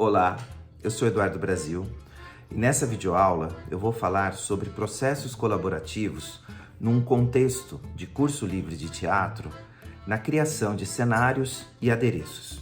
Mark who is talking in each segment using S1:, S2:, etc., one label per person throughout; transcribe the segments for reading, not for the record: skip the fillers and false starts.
S1: Olá, eu sou Eduardo Brasil e nessa videoaula eu vou falar sobre processos colaborativos num contexto de curso livre de teatro na criação de cenários e adereços.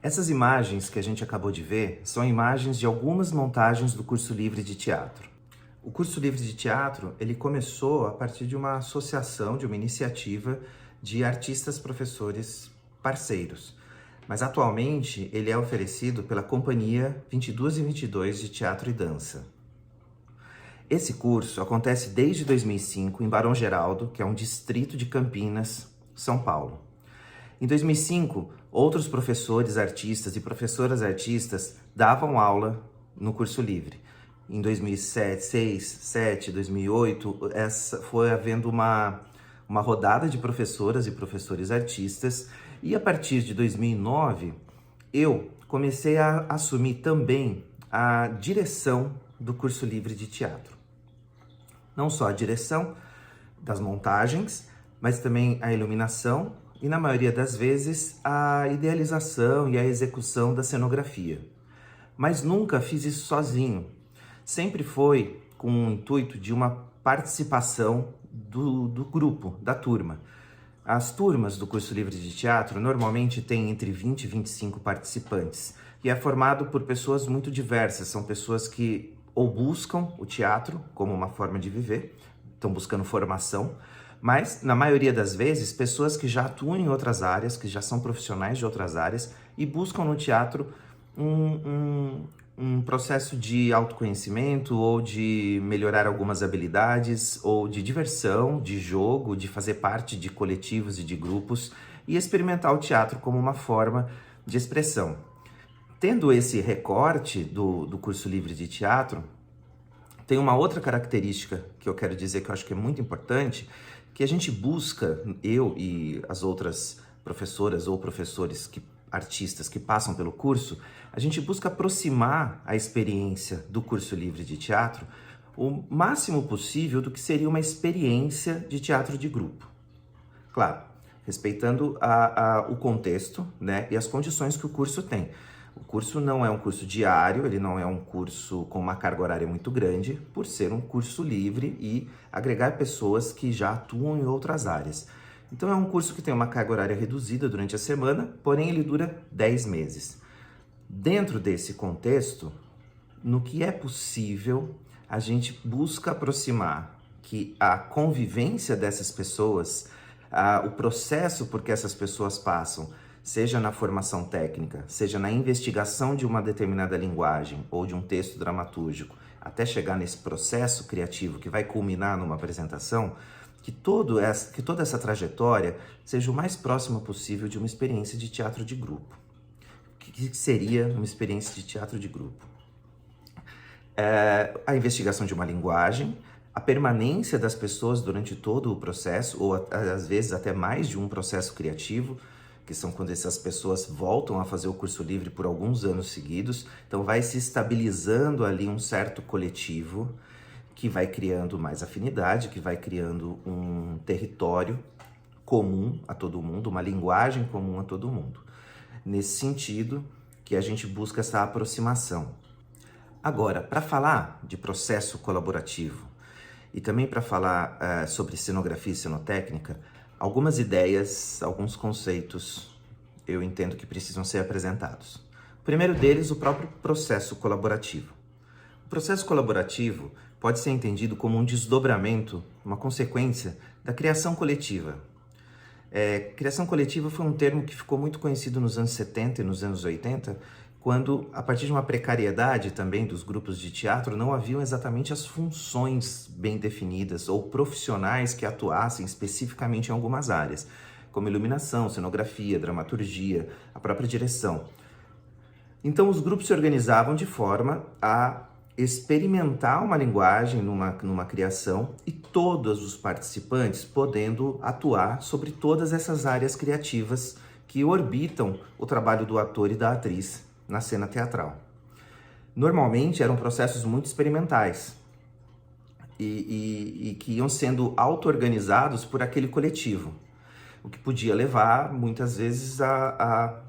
S1: Essas imagens que a gente acabou de ver são imagens de algumas montagens do curso livre de teatro. O curso livre de teatro, ele começou a partir de uma associação, de uma iniciativa de artistas professores parceiros. Mas atualmente ele é oferecido pela Companhia 22 e 22 de Teatro e Dança. Esse curso acontece desde 2005 em Barão Geraldo, que é um distrito de Campinas, São Paulo. Em 2005, outros professores artistas e professoras artistas davam aula no curso livre. Em 2007, 2007, 2008, foi havendo uma rodada de professoras e professores artistas, e a partir de 2009, eu comecei a assumir também a direção do curso livre de teatro. Não só a direção das montagens, mas também a iluminação, e na maioria das vezes a idealização e a execução da cenografia. Mas nunca fiz isso sozinho. Sempre foi com o intuito de uma participação do grupo, da turma. As turmas do curso livre de teatro normalmente têm entre 20 e 25 participantes e é formado por pessoas muito diversas. São pessoas que ou buscam o teatro como uma forma de viver, estão buscando formação, mas, na maioria das vezes, pessoas que já atuam em outras áreas, que já são profissionais de outras áreas e buscam no teatro um processo de autoconhecimento ou de melhorar algumas habilidades ou de diversão, de jogo, de fazer parte de coletivos e de grupos e experimentar o teatro como uma forma de expressão. Tendo esse recorte do curso livre de teatro, tem uma outra característica que eu quero dizer que eu acho que é muito importante, que a gente busca, eu e as outras professoras ou professores, artistas que passam pelo curso, a gente busca aproximar a experiência do curso livre de teatro o máximo possível do que seria uma experiência de teatro de grupo. Claro, respeitando o contexto, né, e as condições que o curso tem. O curso não é um curso diário, ele não é um curso com uma carga horária muito grande, por ser um curso livre e agregar pessoas que já atuam em outras áreas. Então é um curso que tem uma carga horária reduzida durante a semana, porém ele dura 10 meses. Dentro desse contexto, no que é possível, a gente busca aproximar que a convivência dessas pessoas, o processo por que essas pessoas passam, seja na formação técnica, seja na investigação de uma determinada linguagem ou de um texto dramatúrgico, até chegar nesse processo criativo que vai culminar numa apresentação, que toda essa trajetória seja o mais próxima possível de uma experiência de teatro de grupo. O que seria uma experiência de teatro de grupo? A investigação de uma linguagem, a permanência das pessoas durante todo o processo, ou às vezes até mais de um processo criativo, que são quando essas pessoas voltam a fazer o curso livre por alguns anos seguidos. Então vai se estabilizando ali um certo coletivo que vai criando mais afinidade, que vai criando um território comum a todo mundo, uma linguagem comum a todo mundo. Nesse sentido que a gente busca essa aproximação. Agora, para falar de processo colaborativo e também para falar sobre cenografia e cenotécnica, algumas ideias, alguns conceitos eu entendo que precisam ser apresentados. O primeiro deles, o próprio processo colaborativo. O processo colaborativo pode ser entendido como um desdobramento, uma consequência da criação coletiva. Criação coletiva foi um termo que ficou muito conhecido nos anos 70 e nos anos 80, quando, a partir de uma precariedade também dos grupos de teatro, não haviam exatamente as funções bem definidas ou profissionais que atuassem especificamente em algumas áreas, como iluminação, cenografia, dramaturgia, a própria direção. Então, os grupos se organizavam de forma a experimentar uma linguagem numa criação e todos os participantes podendo atuar sobre todas essas áreas criativas que orbitam o trabalho do ator e da atriz na cena teatral. Normalmente eram processos muito experimentais e que iam sendo auto-organizados por aquele coletivo, o que podia levar muitas vezes a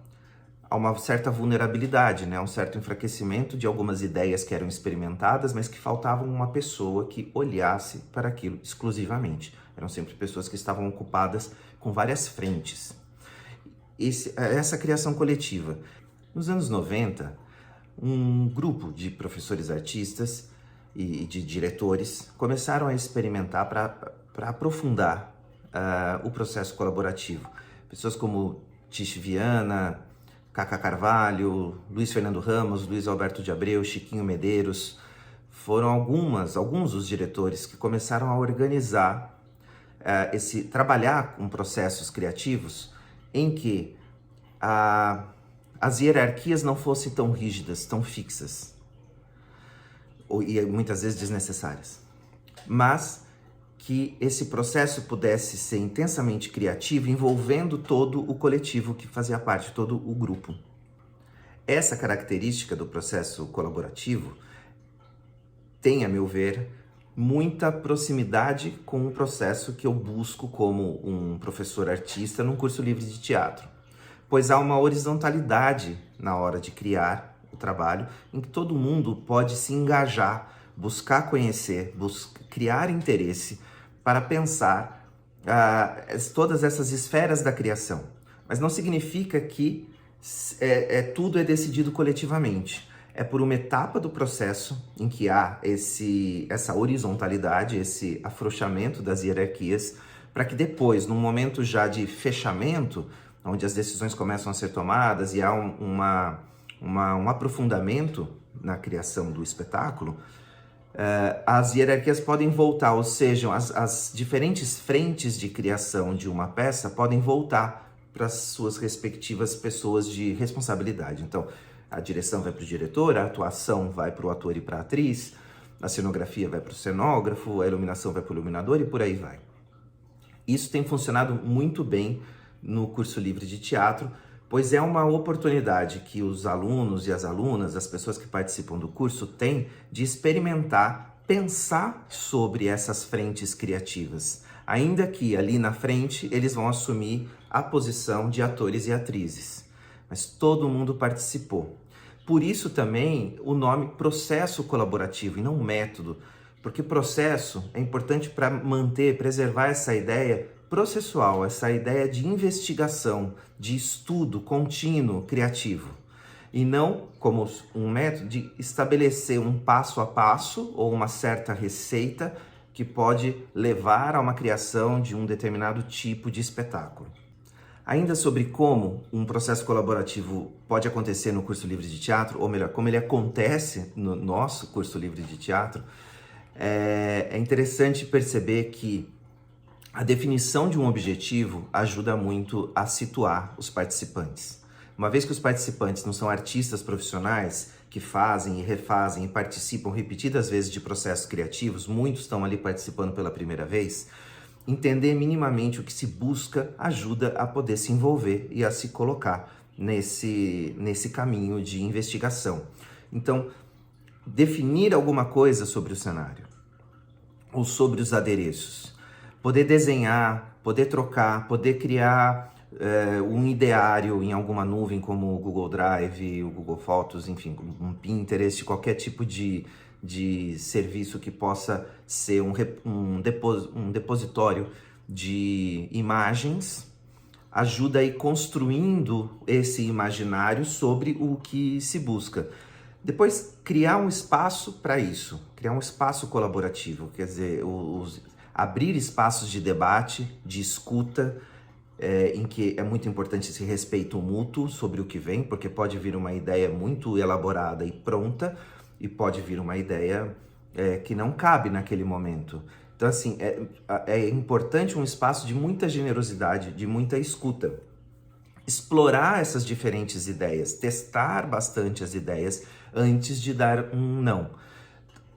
S1: uma certa vulnerabilidade, né? Um certo enfraquecimento de algumas ideias que eram experimentadas, mas que faltava uma pessoa que olhasse para aquilo exclusivamente. Eram sempre pessoas que estavam ocupadas com várias frentes. Essa criação coletiva. Nos anos 90, um grupo de professores artistas e de diretores começaram a experimentar para aprofundar o processo colaborativo. Pessoas como Tish Viana, Cacá Carvalho, Luiz Fernando Ramos, Luiz Alberto de Abreu, Chiquinho Medeiros, foram alguns dos diretores que começaram a organizar, trabalhar com processos criativos em que as hierarquias não fossem tão rígidas, tão fixas, e muitas vezes desnecessárias, mas que esse processo pudesse ser intensamente criativo, envolvendo todo o coletivo que fazia parte, todo o grupo. Essa característica do processo colaborativo tem, a meu ver, muita proximidade com o processo que eu busco como um professor artista num curso livre de teatro, pois há uma horizontalidade na hora de criar o trabalho, em que todo mundo pode se engajar, buscar conhecer, criar interesse para pensar todas essas esferas da criação. Mas não significa que tudo é decidido coletivamente. É por uma etapa do processo em que há essa horizontalidade, esse afrouxamento das hierarquias, para que depois, num momento já de fechamento, onde as decisões começam a ser tomadas e há um aprofundamento na criação do espetáculo, as hierarquias podem voltar, ou seja, as diferentes frentes de criação de uma peça podem voltar para as suas respectivas pessoas de responsabilidade. Então, a direção vai para o diretor, a atuação vai para o ator e para a atriz, a cenografia vai para o cenógrafo, a iluminação vai para o iluminador e por aí vai. Isso tem funcionado muito bem no curso livre de teatro, pois é uma oportunidade que os alunos e as alunas, as pessoas que participam do curso, têm de experimentar, pensar sobre essas frentes criativas, ainda que ali na frente eles vão assumir a posição de atores e atrizes. Mas todo mundo participou. Por isso também o nome processo colaborativo e não método, porque processo é importante para preservar essa ideia processual, essa ideia de investigação, de estudo contínuo, criativo. E não como um método de estabelecer um passo a passo ou uma certa receita que pode levar a uma criação de um determinado tipo de espetáculo. Ainda sobre como um processo colaborativo pode acontecer no curso livre de teatro, ou melhor, como ele acontece no nosso curso livre de teatro, é interessante perceber que a definição de um objetivo ajuda muito a situar os participantes. Uma vez que os participantes não são artistas profissionais que fazem e refazem e participam repetidas vezes de processos criativos, muitos estão ali participando pela primeira vez, entender minimamente o que se busca ajuda a poder se envolver e a se colocar nesse caminho de investigação. Então, definir alguma coisa sobre o cenário ou sobre os adereços, poder desenhar, poder trocar, poder criar um ideário em alguma nuvem como o Google Drive, o Google Fotos, enfim, um Pinterest, qualquer tipo de serviço que possa ser um depositório de imagens, ajuda a ir construindo esse imaginário sobre o que se busca. Depois, criar um espaço para isso, criar um espaço colaborativo, quer dizer, abrir espaços de debate, de escuta, em que é muito importante esse respeito mútuo sobre o que vem, porque pode vir uma ideia muito elaborada e pronta, e pode vir uma ideia que não cabe naquele momento. Então, assim, é importante um espaço de muita generosidade, de muita escuta. Explorar essas diferentes ideias, testar bastante as ideias antes de dar um não.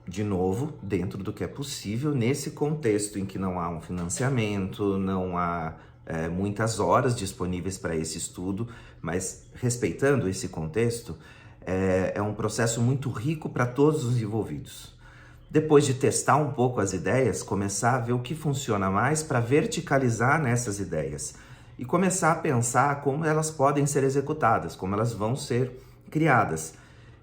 S1: de novo, dentro do que é possível, nesse contexto em que não há um financiamento, não há muitas horas disponíveis para esse estudo, mas respeitando esse contexto, é um processo muito rico para todos os envolvidos. Depois de testar um pouco as ideias, começar a ver o que funciona mais para verticalizar nessas ideias e começar a pensar como elas podem ser executadas, como elas vão ser criadas.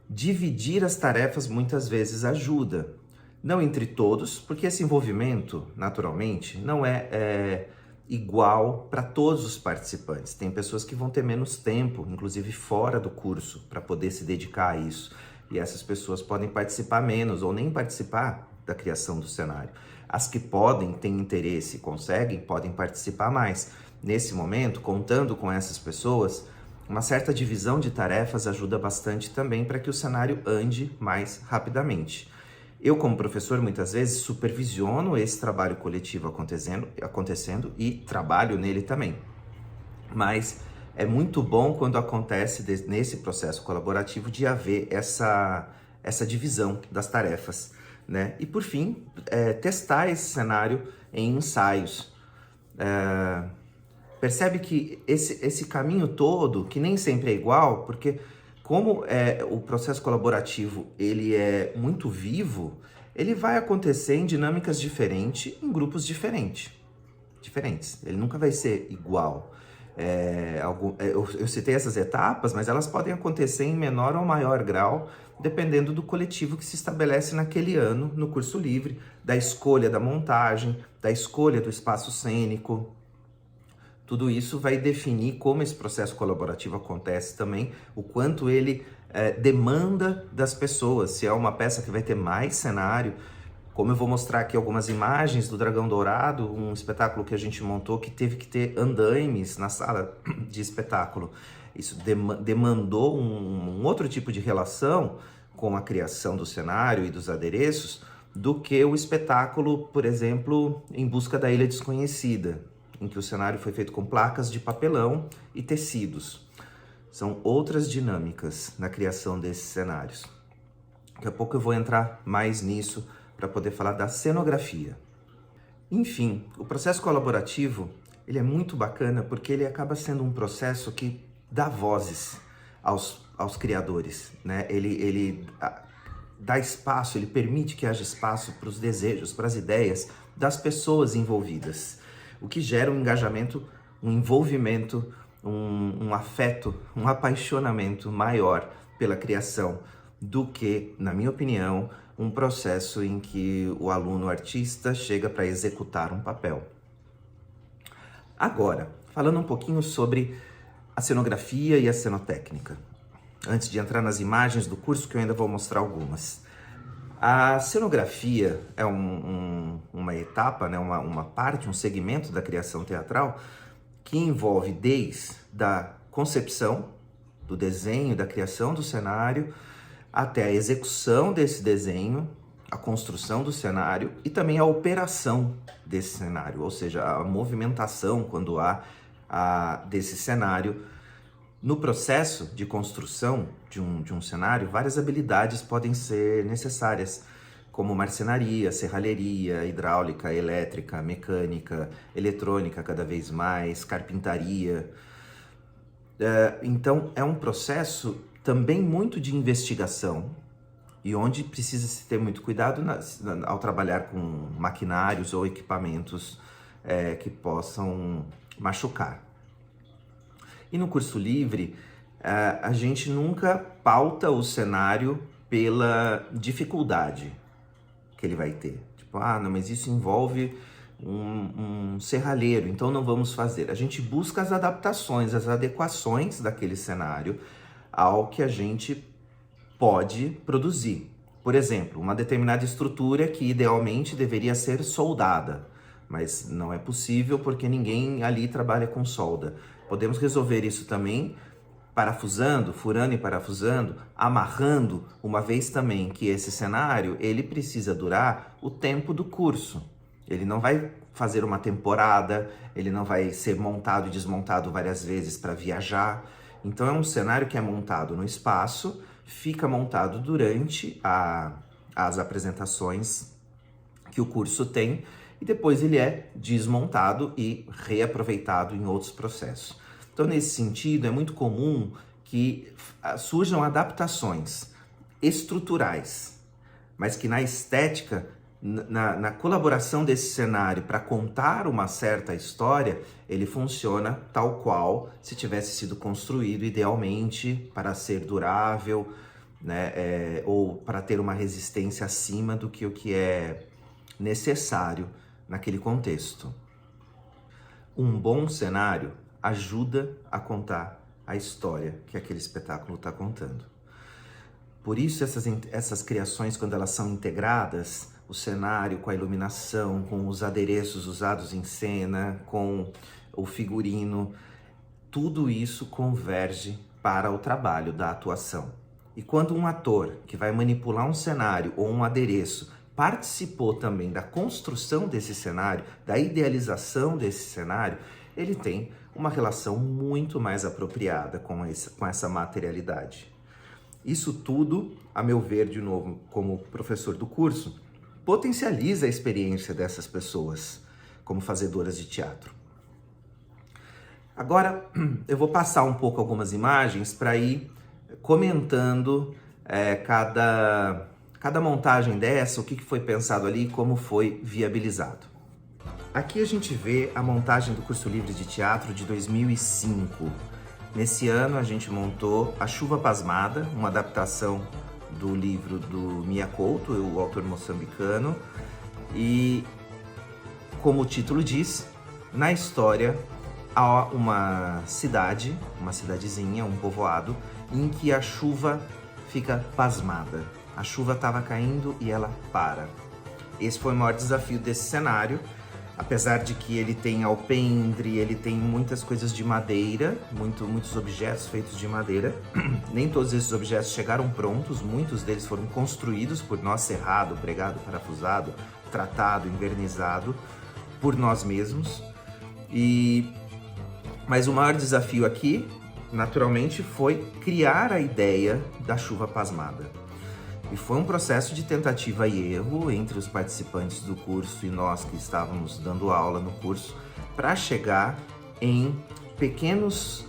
S1: Dividir as tarefas muitas vezes ajuda, não entre todos, porque esse envolvimento, naturalmente, não é igual para todos os participantes. Tem pessoas que vão ter menos tempo, inclusive fora do curso, para poder se dedicar a isso. E essas pessoas podem participar menos ou nem participar da criação do cenário. As que podem, têm interesse e conseguem, podem participar mais. Nesse momento, contando com essas pessoas, uma certa divisão de tarefas ajuda bastante também para que o cenário ande mais rapidamente. Eu, como professor, muitas vezes supervisiono esse trabalho coletivo acontecendo e trabalho nele também. Mas é muito bom quando acontece nesse processo colaborativo de haver essa divisão das tarefas, né? E por fim, testar esse cenário em ensaios. Percebe que esse caminho todo, que nem sempre é igual, porque como o processo colaborativo ele é muito vivo, ele vai acontecer em dinâmicas diferentes, em grupos diferentes. Ele nunca vai ser igual. Eu citei essas etapas, mas elas podem acontecer em menor ou maior grau, dependendo do coletivo que se estabelece naquele ano no curso livre, da escolha da montagem, da escolha do espaço cênico. Tudo isso vai definir como esse processo colaborativo acontece também, o quanto ele demanda das pessoas. Se é uma peça que vai ter mais cenário, como eu vou mostrar aqui algumas imagens do Dragão Dourado, um espetáculo que a gente montou que teve que ter andaimes na sala de espetáculo. Isso demandou um outro tipo de relação com a criação do cenário e dos adereços do que o espetáculo, por exemplo, Em Busca da Ilha Desconhecida, em que o cenário foi feito com placas de papelão e tecidos. São outras dinâmicas na criação desses cenários. Daqui a pouco eu vou entrar mais nisso para poder falar da cenografia. Enfim, o processo colaborativo ele é muito bacana porque ele acaba sendo um processo que dá vozes aos criadores, né? Ele dá espaço, ele permite que haja espaço para os desejos, para as ideias das pessoas envolvidas, o que gera um engajamento, um envolvimento, um afeto, um apaixonamento maior pela criação do que, na minha opinião, um processo em que o aluno artista chega para executar um papel. Agora, falando um pouquinho sobre a cenografia e a cenotécnica, antes de entrar nas imagens do curso, que eu ainda vou mostrar algumas. A cenografia é uma etapa, né, uma parte, um segmento da criação teatral que envolve desde a concepção do desenho, da criação do cenário, até a execução desse desenho, a construção do cenário e também a operação desse cenário, ou seja, a movimentação quando há desse cenário. No processo de construção de um cenário, várias habilidades podem ser necessárias, como marcenaria, serralheria, hidráulica, elétrica, mecânica, eletrônica cada vez mais, carpintaria. Então, é um processo também muito de investigação e onde precisa se ter muito cuidado ao trabalhar com maquinários ou equipamentos que possam machucar. E no curso livre, a gente nunca pauta o cenário pela dificuldade que ele vai ter. Tipo, não, mas isso envolve um serralheiro, então não vamos fazer. A gente busca as adaptações, as adequações daquele cenário ao que a gente pode produzir. Por exemplo, uma determinada estrutura que idealmente deveria ser soldada, mas não é possível porque ninguém ali trabalha com solda. Podemos resolver isso também parafusando, furando e parafusando, amarrando, uma vez também que esse cenário ele precisa durar o tempo do curso. Ele não vai fazer uma temporada, ele não vai ser montado e desmontado várias vezes para viajar. Então é um cenário que é montado no espaço, fica montado durante as apresentações que o curso tem, e depois ele é desmontado e reaproveitado em outros processos. Então, nesse sentido, é muito comum que surjam adaptações estruturais, mas que na estética, na colaboração desse cenário para contar uma certa história, ele funciona tal qual se tivesse sido construído idealmente para ser durável, né, ou para ter uma resistência acima do que o que é necessário naquele contexto. Um bom cenário ajuda a contar a história que aquele espetáculo está contando. Por isso essas criações, quando elas são integradas, o cenário com a iluminação, com os adereços usados em cena, com o figurino, tudo isso converge para o trabalho da atuação. E quando um ator que vai manipular um cenário ou um adereço participou também da construção desse cenário, da idealização desse cenário, ele tem uma relação muito mais apropriada com essa materialidade. Isso tudo, a meu ver, de novo, como professor do curso, potencializa a experiência dessas pessoas como fazedoras de teatro. Agora, eu vou passar um pouco algumas imagens para ir comentando cada montagem dessa, o que foi pensado ali e como foi viabilizado. Aqui a gente vê a montagem do Curso Livre de Teatro de 2005. Nesse ano a gente montou A Chuva Pasmada, uma adaptação do livro do Mia Couto, o autor moçambicano, e como o título diz, na história há uma cidadezinha, um povoado, em que a chuva fica pasmada. A chuva estava caindo e ela para. Esse foi o maior desafio desse cenário, apesar de que ele tem alpendre, ele tem muitas coisas de madeira, muitos objetos feitos de madeira. Nem todos esses objetos chegaram prontos, muitos deles foram construídos por nós, serrado, pregado, parafusado, tratado, envernizado por nós mesmos. Mas o maior desafio aqui, naturalmente, foi criar a ideia da chuva pasmada. E foi um processo de tentativa e erro entre os participantes do curso e nós que estávamos dando aula no curso, para chegar em pequenos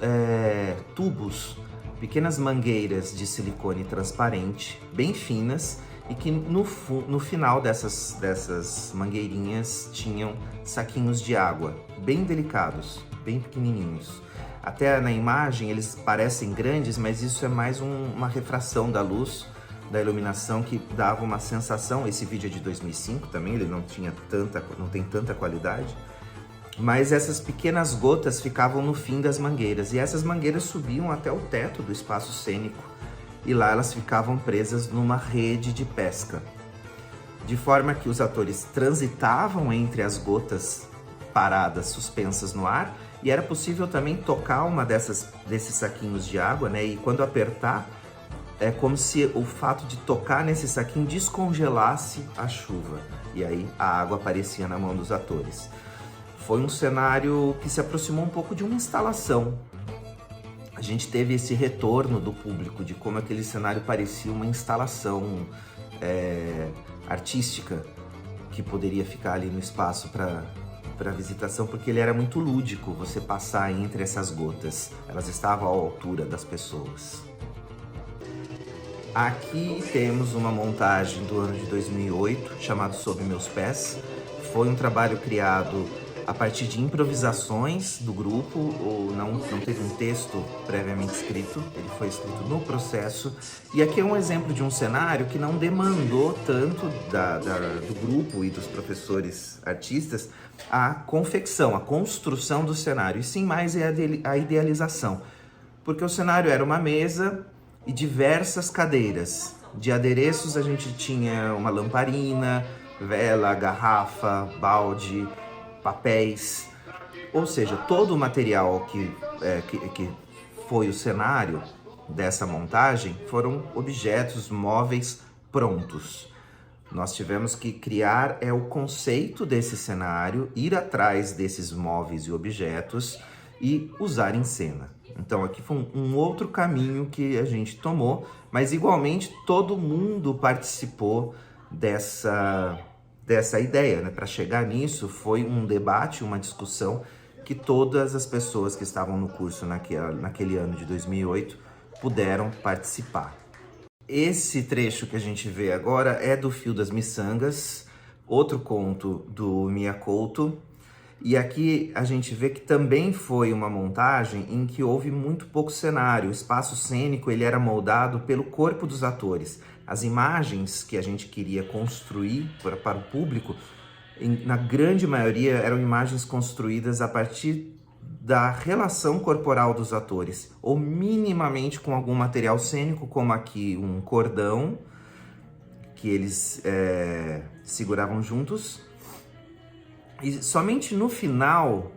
S1: tubos, pequenas mangueiras de silicone transparente, bem finas, e que no final dessas mangueirinhas tinham saquinhos de água, bem delicados, bem pequenininhos. Até na imagem eles parecem grandes, mas isso é mais uma refração da luz, da iluminação, que dava uma sensação. Esse vídeo é de 2005 também, ele não tem tanta qualidade, mas essas pequenas gotas ficavam no fim das mangueiras, e essas mangueiras subiam até o teto do espaço cênico, e lá elas ficavam presas numa rede de pesca, de forma que os atores transitavam entre as gotas paradas, suspensas no ar, e era possível também tocar uma desses saquinhos de água, né? E quando apertar, é como se o fato de tocar nesse saquinho descongelasse a chuva, e aí a água aparecia na mão dos atores. Foi um cenário que se aproximou um pouco de uma instalação. A gente teve esse retorno do público de como aquele cenário parecia uma instalação artística que poderia ficar ali no espaço para visitação, porque ele era muito lúdico, você passar entre essas gotas. Elas estavam à altura das pessoas. Aqui temos uma montagem do ano de 2008, chamado Sob Meus Pés. Foi um trabalho criado a partir de improvisações do grupo, ou não teve um texto previamente escrito, ele foi escrito no processo. E aqui é um exemplo de um cenário que não demandou tanto do grupo e dos professores artistas a confecção, a construção do cenário, e sim mais a idealização. Porque o cenário era uma mesa e diversas cadeiras. De adereços a gente tinha uma lamparina, vela, garrafa, balde, papéis, ou seja, todo o material que foi o cenário dessa montagem foram objetos móveis prontos. Nós tivemos que criar o conceito desse cenário, ir atrás desses móveis e objetos e usar em cena. Então aqui foi um outro caminho que a gente tomou, mas igualmente todo mundo participou dessa ideia, né? Para chegar nisso, foi um debate, uma discussão que todas as pessoas que estavam no curso naquele ano de 2008 puderam participar. Esse trecho que a gente vê agora é do Fio das Miçangas, outro conto do Mia Couto. E aqui a gente vê que também foi uma montagem em que houve muito pouco cenário. O espaço cênico ele era moldado pelo corpo dos atores. As imagens que a gente queria construir para o público, na grande maioria, eram imagens construídas a partir da relação corporal dos atores, ou minimamente com algum material cênico, como aqui um cordão que eles seguravam juntos. E somente no final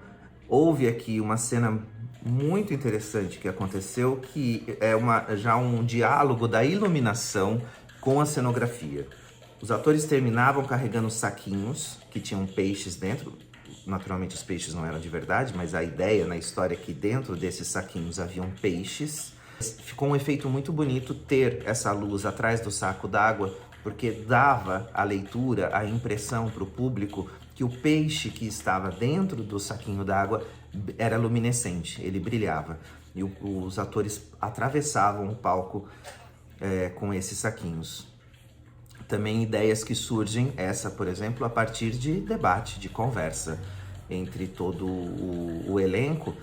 S1: houve aqui uma cena muito interessante que aconteceu, que é já um diálogo da iluminação com a cenografia. Os atores terminavam carregando saquinhos que tinham peixes dentro. Naturalmente os peixes não eram de verdade, mas a ideia na história é que dentro desses saquinhos haviam peixes. Ficou um efeito muito bonito ter essa luz atrás do saco d'água, porque dava à leitura a impressão para o público que o peixe que estava dentro do saquinho d'água era luminescente, ele brilhava. E os atores atravessavam o palco com esses saquinhos. Também ideias que surgem, essa, por exemplo, a partir de debate, de conversa entre todo o elenco,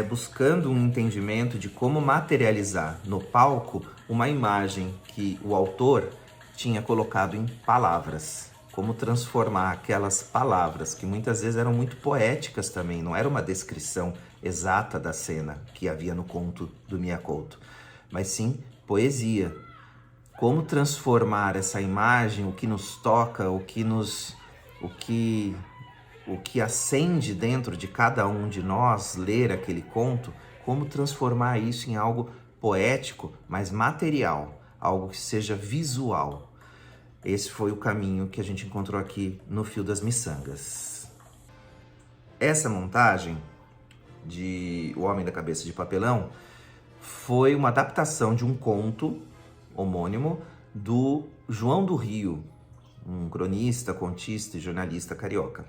S1: buscando um entendimento de como materializar no palco uma imagem que o autor tinha colocado em palavras. Como transformar aquelas palavras, que muitas vezes eram muito poéticas também, não era uma descrição exata da cena que havia no conto do Mia Couto, mas sim poesia. Como transformar essa imagem, o que nos toca, o que acende dentro de cada um de nós ler aquele conto, como transformar isso em algo poético, mas material, algo que seja visual. Esse foi o caminho que a gente encontrou aqui no Fio das Miçangas. Essa montagem de O Homem da Cabeça de Papelão foi uma adaptação de um conto homônimo do João do Rio, um cronista, contista e jornalista carioca.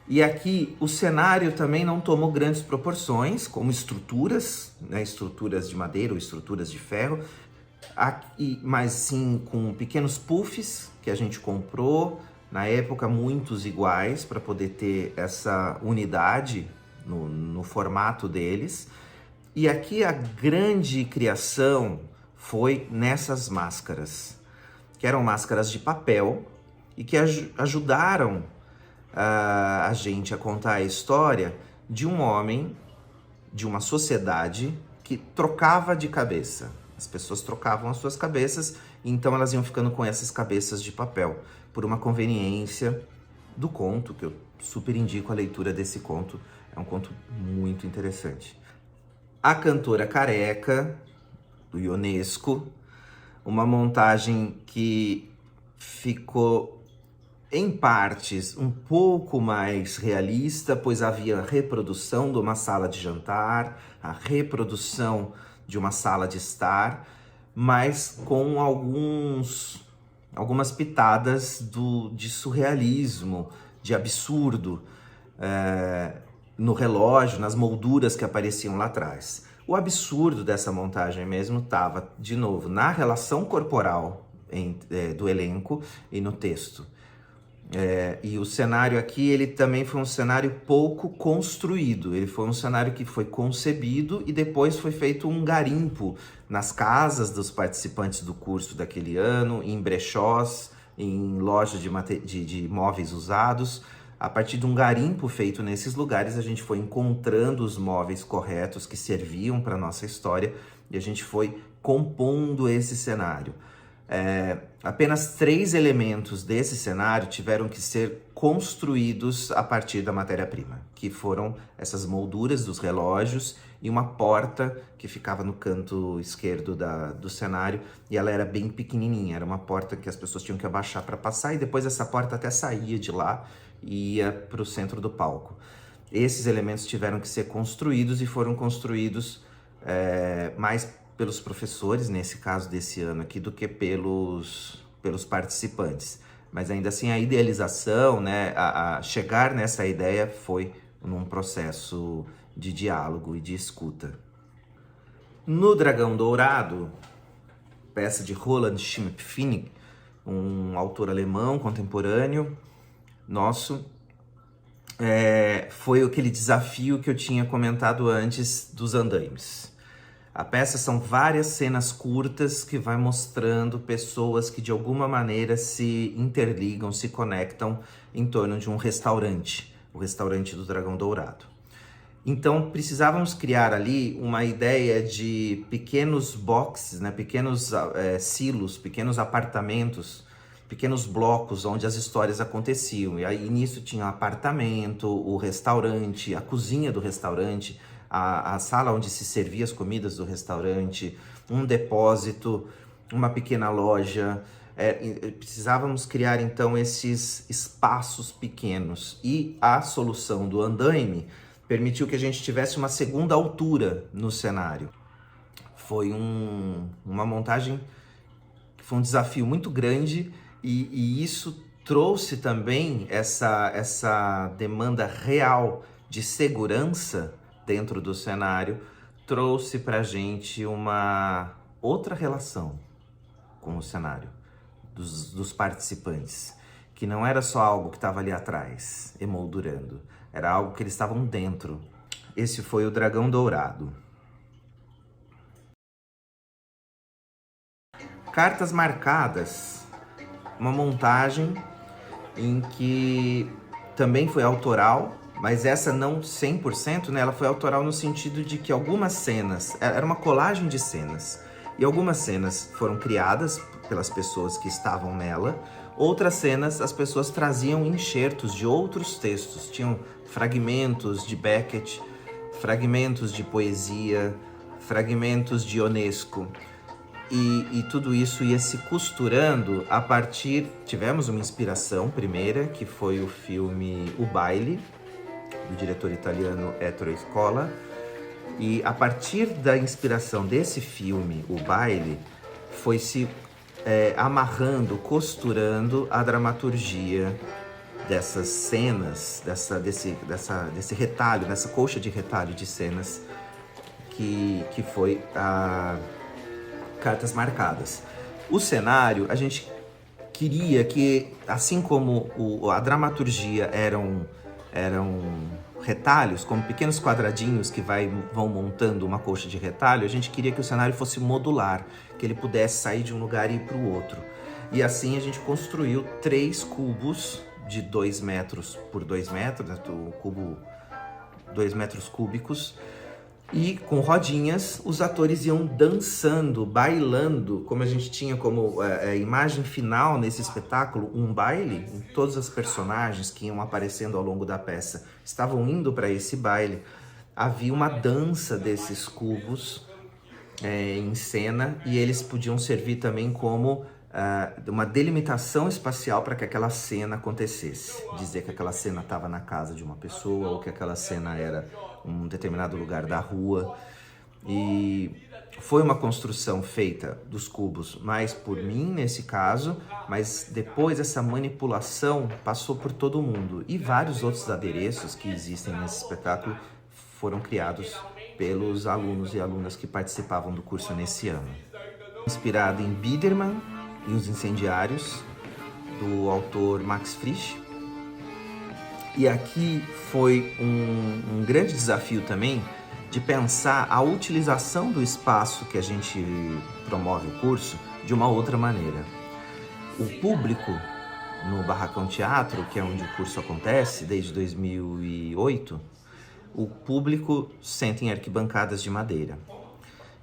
S1: E aqui o cenário também não tomou grandes proporções, como estruturas, né, estruturas de madeira ou estruturas de ferro, mas sim com pequenos puffs que a gente comprou, na época muitos iguais, para poder ter essa unidade no formato deles. E aqui a grande criação foi nessas máscaras, que eram máscaras de papel e que ajudaram a gente a contar a história de um homem, de uma sociedade que trocava de cabeça. As pessoas trocavam as suas cabeças, e então elas iam ficando com essas cabeças de papel, por uma conveniência do conto, que eu super indico a leitura desse conto. É um conto muito interessante. A Cantora Careca, do Ionesco, uma montagem que ficou, em partes, um pouco mais realista, pois havia reprodução de uma sala de jantar, a reprodução de uma sala de estar, mas com algumas pitadas de surrealismo, de absurdo, no relógio, nas molduras que apareciam lá atrás. O absurdo dessa montagem mesmo estava, de novo, na relação corporal do elenco e no texto. E o cenário aqui, ele também foi um cenário pouco construído. Ele foi um cenário que foi concebido e depois foi feito um garimpo nas casas dos participantes do curso daquele ano, em brechós, em lojas de móveis usados. A partir de um garimpo feito nesses lugares, a gente foi encontrando os móveis corretos que serviam para a nossa história e a gente foi compondo esse cenário. Apenas 3 elementos desse cenário tiveram que ser construídos a partir da matéria-prima, que foram essas molduras dos relógios e uma porta que ficava no canto esquerdo do cenário, e ela era bem pequenininha, era uma porta que as pessoas tinham que abaixar para passar, e depois essa porta até saía de lá e ia para o centro do palco. Esses elementos tiveram que ser construídos e foram construídos mais pelos professores, nesse caso desse ano aqui, do que pelos pelos participantes. Mas ainda assim a idealização, né, a chegar nessa ideia foi num processo de diálogo e de escuta. No Dragão Dourado, peça de Roland Schmidt-Finnig, um autor alemão contemporâneo nosso, foi aquele desafio que eu tinha comentado antes dos andaimes. A peça são várias cenas curtas que vai mostrando pessoas que de alguma maneira se interligam, se conectam em torno de um restaurante, o restaurante do Dragão Dourado. Então precisávamos criar ali uma ideia de pequenos boxes, né, pequenos silos, pequenos apartamentos, pequenos blocos onde as histórias aconteciam. E aí nisso tinha o apartamento, o restaurante, a cozinha do restaurante, a sala onde se servia as comidas do restaurante, um depósito, uma pequena loja. Precisávamos criar então esses espaços pequenos, e a solução do andaime permitiu que a gente tivesse uma segunda altura no cenário. Foi uma montagem que foi um desafio muito grande, e isso trouxe também essa demanda real de segurança dentro do cenário, trouxe pra gente uma outra relação com o cenário dos participantes, que não era só algo que estava ali atrás, emoldurando, era algo que eles estavam dentro. Esse foi o Dragão Dourado. Cartas Marcadas, uma montagem em que também foi autoral, mas essa não 100%, né? Ela foi autoral no sentido de que algumas cenas, era uma colagem de cenas, e algumas cenas foram criadas pelas pessoas que estavam nela, outras cenas as pessoas traziam enxertos de outros textos, tinham fragmentos de Beckett, fragmentos de poesia, fragmentos de Ionesco, e tudo isso ia se costurando a partir... Tivemos uma inspiração primeira, que foi o filme O Baile, do diretor italiano Ettore Scola, e a partir da inspiração desse filme, O Baile, foi se amarrando, costurando a dramaturgia dessas cenas, desse retalho, dessa colcha de retalho de cenas que foi a Cartas Marcadas. O cenário, a gente queria que, assim como a dramaturgia eram retalhos, como pequenos quadradinhos que vão montando uma colcha de retalho, a gente queria que o cenário fosse modular, que ele pudesse sair de um lugar e ir para o outro. E assim a gente construiu 3 cubos de 2 metros por 2 metros, né, o cubo 2 metros cúbicos, e com rodinhas os atores iam dançando, bailando, como a gente tinha como imagem final nesse espetáculo, um baile, em todas as personagens que iam aparecendo ao longo da peça estavam indo para esse baile. Havia uma dança desses cubos em cena, e eles podiam servir também como uma delimitação espacial para que aquela cena acontecesse. Dizer que aquela cena estava na casa de uma pessoa, ou que aquela cena era um determinado lugar da rua. E foi uma construção feita dos cubos mais por mim nesse caso, mas depois essa manipulação passou por todo mundo, e vários outros adereços que existem nesse espetáculo foram criados pelos alunos e alunas que participavam do curso nesse ano. Inspirado em Biederman e os Incendiários, do autor Max Frisch. E aqui foi um grande desafio também de pensar a utilização do espaço que a gente promove o curso de uma outra maneira. O público no Barracão Teatro, que é onde o curso acontece desde 2008, o público senta em arquibancadas de madeira,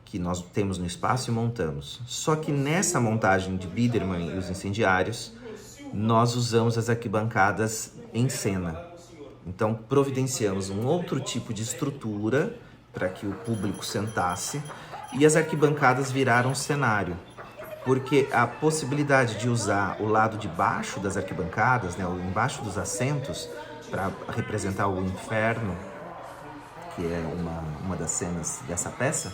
S1: que nós temos no espaço e montamos. Só que nessa montagem de Biederman e os Incendiários, nós usamos as arquibancadas em cena. Então providenciamos um outro tipo de estrutura para que o público sentasse, e as arquibancadas viraram cenário, porque a possibilidade de usar o lado de baixo das arquibancadas, né, embaixo dos assentos, para representar o inferno, que é uma das cenas dessa peça,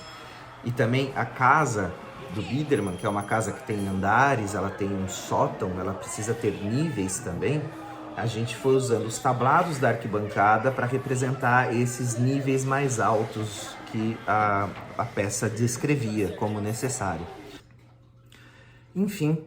S1: E também a casa do Biderman, que é uma casa que tem andares, ela tem um sótão, ela precisa ter níveis também. A gente foi usando os tablados da arquibancada para representar esses níveis mais altos que a peça descrevia como necessário. Enfim,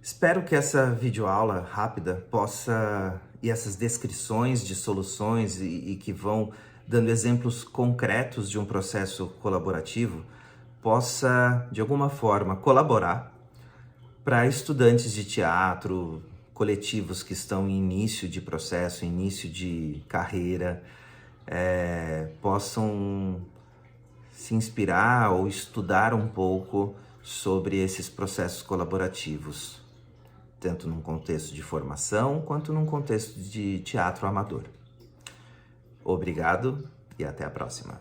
S1: espero que essa videoaula rápida possa, e essas descrições de soluções e que vão dando exemplos concretos de um processo colaborativo, possa, de alguma forma, colaborar para estudantes de teatro, coletivos que estão em início de processo, início de carreira, possam se inspirar ou estudar um pouco sobre esses processos colaborativos, tanto num contexto de formação quanto num contexto de teatro amador. Obrigado e até a próxima.